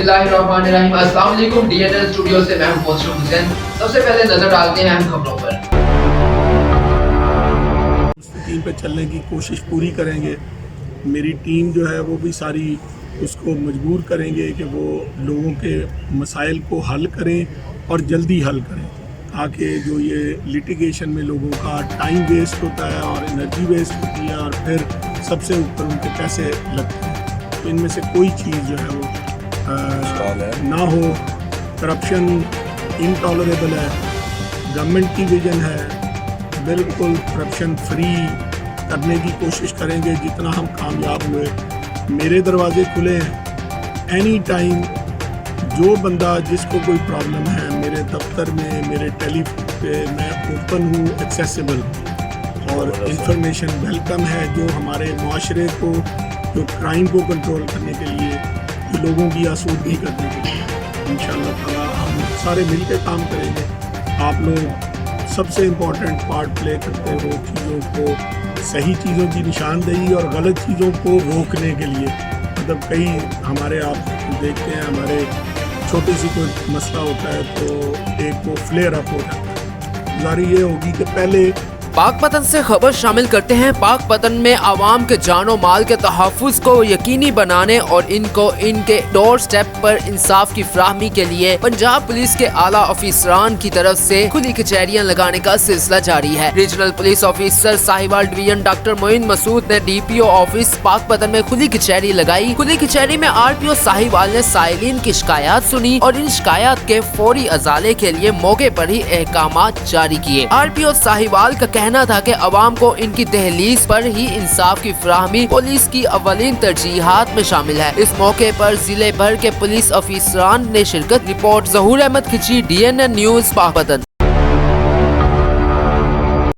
बिस्मिल्लाहिर्रहमानिर्रहीम। अस्सलाम वालेकुम। DNL स्टूडियो से मैं हूं मोहसिन हुसैन। सबसे पहले नजर डालते हैं अहम खबरों पर। मुस्तकीम पे चलने की कोशिश पूरी करेंगे। मेरी टीम जो है वो भी सारी उसको मजबूर करेंगे कि वो लोगों के मसाइल को हल करें और जल्दी हल करें, ताकि जो ये लिटिगेशन में लोगों का टाइम वेस्ट होता है और एनर्जी वेस्ट होती है और फिर सबसे ऊपर उनके पैसे लगते हैं, तो इनमें से कोई चीज़ जो है वो ना हो। करप्शन इनटॉलरेबल है, गवर्नमेंट की विजन है, बिल्कुल करप्शन फ्री करने की कोशिश करेंगे जितना हम कामयाब हुए। मेरे दरवाजे खुले हैं, एनी टाइम जो बंदा जिसको कोई प्रॉब्लम है मेरे दफ्तर में, मेरे टेलीफोन पे मैं ओपन हूँ, एक्सेसिबल, और इंफॉर्मेशन वेलकम है जो हमारे माशरे को, जो क्राइम को कंट्रोल करने के लिए, जो लोगों की आसूदगी करने के लिए इंशाअल्लाह ताला हम सारे मिल के काम करेंगे। आप लोग सबसे इम्पोर्टेंट पार्ट प्ले करते हो चीज़ों को, सही चीज़ों की निशानदेही और गलत चीज़ों को रोकने के लिए। मतलब कई हमारे आप देखते हैं, हमारे छोटी सी कोई मसला होता है तो एक वो फ्लेयर अप हो जाता है। गुजारिश ये होगी कि पहले पाकपतन से खबर शामिल करते हैं। पाकपतन में आवाम के जानो माल के तहफ़्फ़ुज़ को यकीनी बनाने और इनको इनके डोर स्टेप पर इंसाफ की फराहमी के लिए पंजाब पुलिस के आला ऑफिसरान की तरफ से खुली कचहरियां लगाने का सिलसिला जारी है। Regional police officer Sahiwal division doctor Moin Masood ने DPO ऑफिस पाकपतन में खुली कचहरी लगाई। खुली कचहरी में RPO साहिवाल ने साइलिन की शिकायत सुनी और इन शिकायत के फौरी अजाले के लिए मौके पर ही अहकामात जारी किए। RPO साहिवाल का कहना था कि अवाम को इनकी दहलीज पर ही इंसाफ की फराहमी पुलिस की अवलीन तरजीहात में शामिल है। इस मौके पर जिले भर के पुलिस ऑफिसरान ने शिरकत। रिपोर्ट ज़हूर अहमद खिची, DNN न्यूज़ पाकपतन।